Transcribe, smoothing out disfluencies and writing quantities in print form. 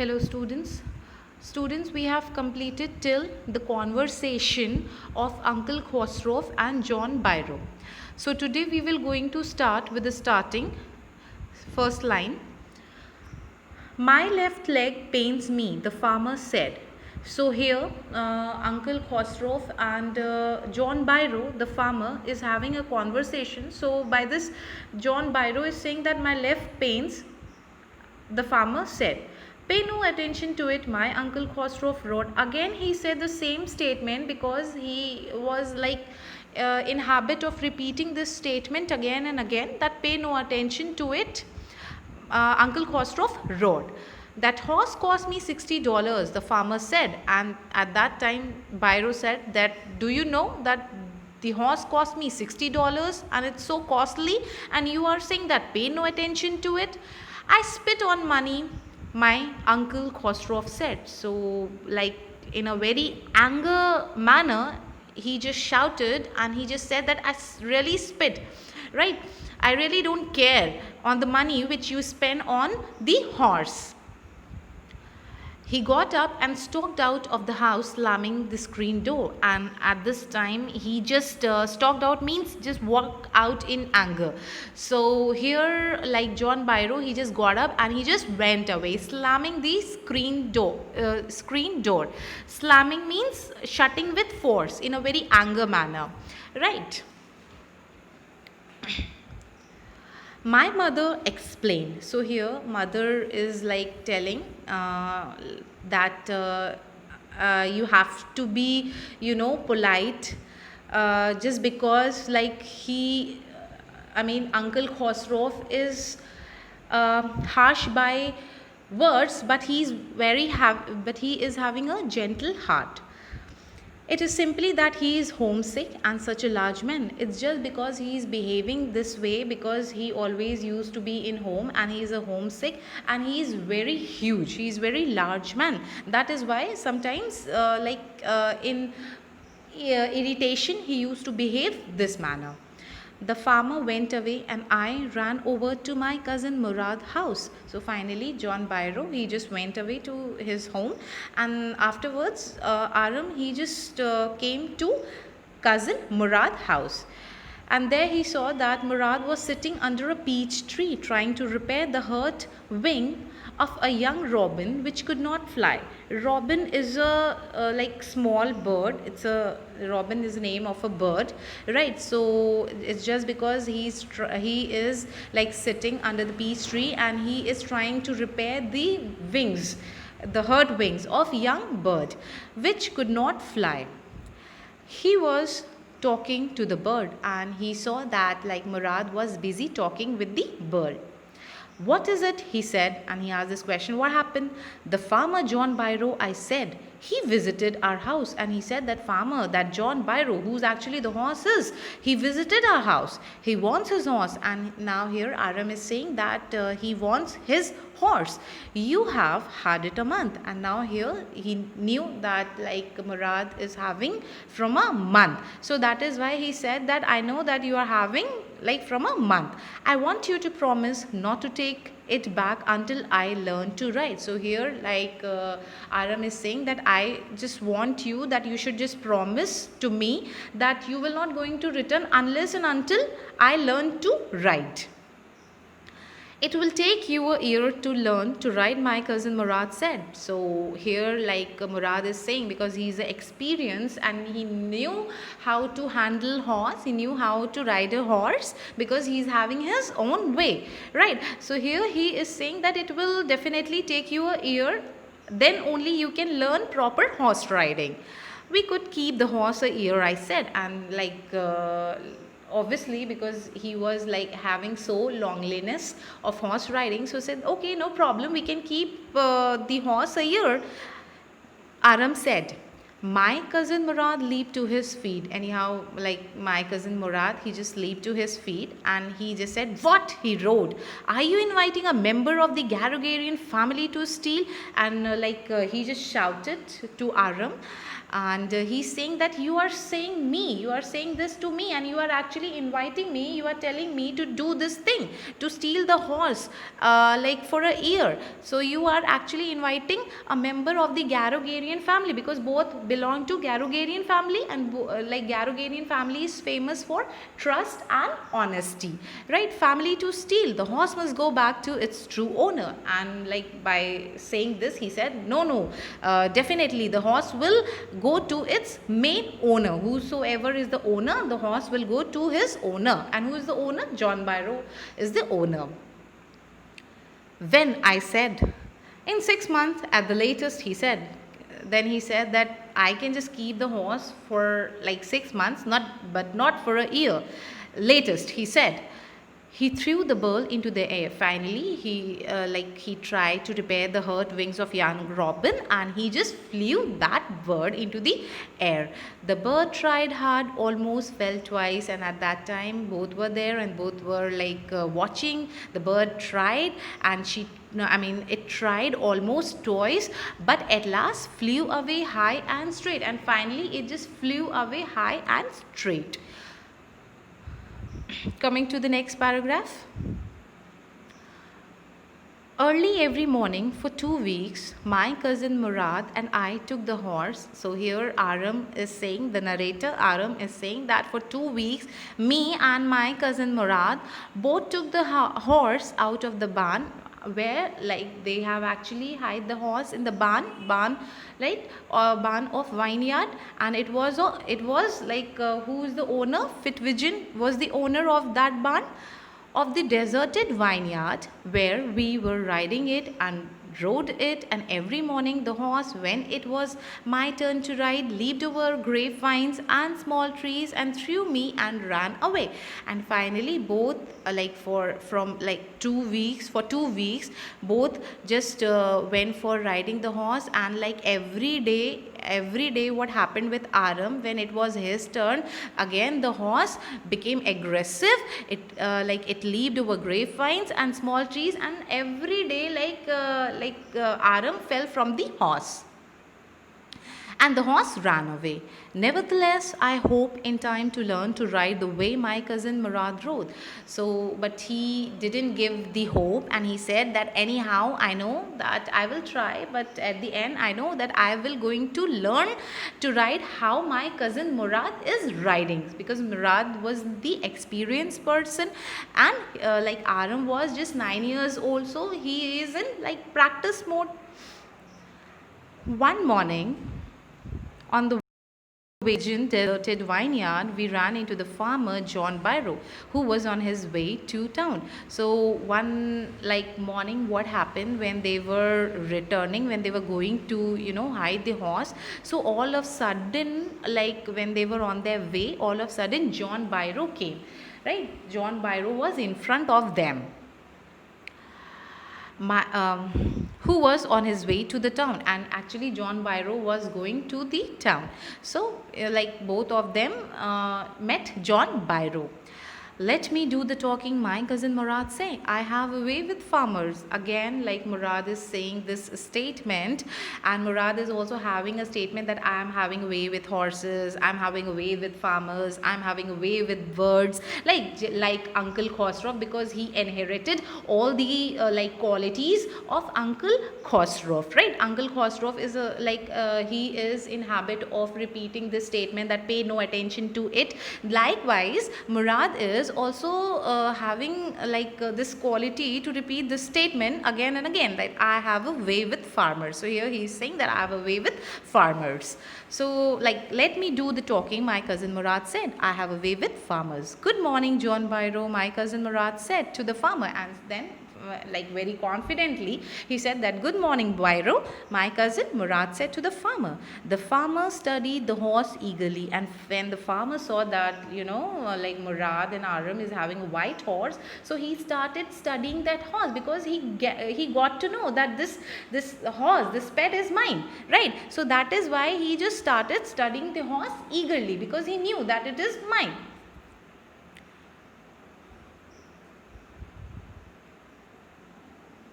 Hello students. Students, we have completed till the conversation of Uncle Khosrow and John Byro. So today we will going to start with the starting first line. My left leg pains me, the farmer said. So here Uncle Khosrow and John Byro, the farmer, is having a conversation. So by this, John Byro is saying that my left pains, the farmer said. Pay no attention to it, my Uncle Khosrow wrote. Again he said the same statement because he was like in habit of repeating this statement again and again, that pay no attention to it. Uncle Khosrow wrote. That horse cost me $60, the farmer said. And at that time Byro said that, do you know that the horse cost me $60 and it's so costly, and you are saying that pay no attention to it? I spit on money, my Uncle Khosrow said. So like in a very anger manner, he just shouted and he just said that I really spit, right? I really don't care on the money which you spend on the horse. He got up and stalked out of the house, slamming the screen door. And at this time, he just stalked out means just walk out in anger. So here, like John Byro, he just got up and he just went away, slamming the screen door. Slamming means shutting with force in a very anger manner, right? My mother explained. So here mother is like telling that you have to be polite, just because like Uncle Khosrow is harsh by words, but he is having a gentle heart. It is simply that he is homesick and such a large man. It's just because he is behaving this way because he always used to be in home and he is a homesick and he is very huge. He is very large man. That is why sometimes in irritation he used to behave this manner. The farmer went away and I ran over to my cousin Murad's house. So finally John Byro, he just went away to his home, and afterwards Aram, he just came to cousin Murad's house. And there he saw that Murad was sitting under a peach tree trying to repair the hurt wing of a young robin which could not fly. Robin is a like small bird. Robin is the name of a bird, right? So it's just because he is like sitting under the peach tree and he is trying to repair the wings, the hurt wings of young bird which could not fly. He was talking to the bird and he saw that like Murad was busy talking with the bird. What is it? He said, and he asked this question, what happened? The farmer John Byro, I said. He visited our house and he said that farmer, that John Byro, who's actually the horse is, he visited our house. He wants his horse, and now here Aram is saying that he wants his horse. You have had it a month, and now here he knew that like Murad is having from a month. So that is why he said that I know that you are having like from a month. I want you to promise not to take it back until I learn to write. So here like Aram is saying that I just want you that you should just promise to me that you will not going to return unless and until I learn to write. It will take you a year to learn to ride, my cousin Murad said. So here like Murad is saying, because he is experienced and he knew how to handle horse, he knew how to ride a horse because he is having his own way, right? So here he is saying that it will definitely take you a year, then only you can learn proper horse riding. We could keep the horse a year, I said, and like obviously because he was like having so loneliness of horse riding, so said okay, no problem, we can keep the horse a year. Aram said. My cousin Murad leaped to his feet. Anyhow, like my cousin Murad, he just leaped to his feet and he just said, what? He roared. Are you inviting a member of the Garogarian family to steal? And he just shouted to Aram. And he's saying that you are saying this to me, and you are actually inviting me, you are telling me to do this thing, to steal the horse like for a year. So you are actually inviting a member of the Garogarian family, because both belong to Garogarian family, and like Garogarian family is famous for trust and honesty, right? Family to steal, the horse must go back to its true owner. And like by saying this, he said, no, definitely the horse will go to its main owner. Whosoever is the owner, the horse will go to his owner. And who is the owner? John Byro is the owner. When I said, in 6 months at the latest, he said, then he said that I can just keep the horse for like 6 months, but not for a year. Latest, he said. He threw the bird into the air. Finally, he tried to repair the hurt wings of young robin, and he just flew that bird into the air. The bird tried hard, almost fell twice, and at that time both were there and both were watching. The bird tried, and it tried almost twice, but at last flew away high and straight. And finally, it just flew away high and straight. Coming to the next paragraph. Early every morning for 2 weeks, my cousin Murad and I took the horse. So here Aram is saying, the narrator Aram is saying that for 2 weeks, me and my cousin Murad both took the horse out of the barn, where they have actually hide the horse in the barn, right, or barn of vineyard. And it was who is the owner? Fitzgibbon was the owner of that barn, of the deserted vineyard, where we were riding it and rode it. And every morning the horse, when it was my turn to ride, leaped over grapevines and small trees and threw me and ran away. And finally both for 2 weeks both just went for riding the horse. And every day what happened with Aram, when it was his turn, again the horse became aggressive. It leaped over grapevines and small trees, and every day Aram fell from the horse, and the horse ran away. Nevertheless, I hope in time to learn to ride the way my cousin Murad rode. So, but he didn't give the hope, and he said that anyhow, I know that I will try, but at the end, I know that I will going to learn to ride how my cousin Murad is riding, because Murad was the experienced person, and Aram was just 9 years old, so he is in practice mode. One morning, on the deserted vineyard, we ran into the farmer John Byro, who was on his way to town. So one morning, what happened when they were returning, when they were going to hide the horse, so all of a sudden, when they were on their way, all of a sudden John Byro came, right? John Byro was in front of them, who was on his way to the town. And actually John Byro was going to the town. So both of them met John Byro. Let me do the talking, my cousin Murad say. I have a way with farmers. Again, Murad is saying this statement, and Murad is also having a statement that I am having a way with horses, I'm having a way with farmers, I'm having a way with birds, like Uncle Khosrow, because he inherited all the qualities of Uncle Khosrow, right? Uncle Khosrow is he is in habit of repeating this statement, that pay no attention to it. Likewise, Murad is also having this quality to repeat this statement again and again, that I have a way with farmers. So here he is saying that I have a way with farmers. So let me do the talking, my cousin Murad said. I have a way with farmers. Good morning, John Byro, my cousin Murad said to the farmer. And then very confidently he said that, good morning, Byro, my cousin Murad said to the farmer. The farmer studied the horse eagerly, and when the farmer saw that Murad and Aram is having a white horse, so he started studying that horse, because he got to know that this horse, this pet is mine, right? So that is why he just started studying the horse eagerly, because he knew that it is mine.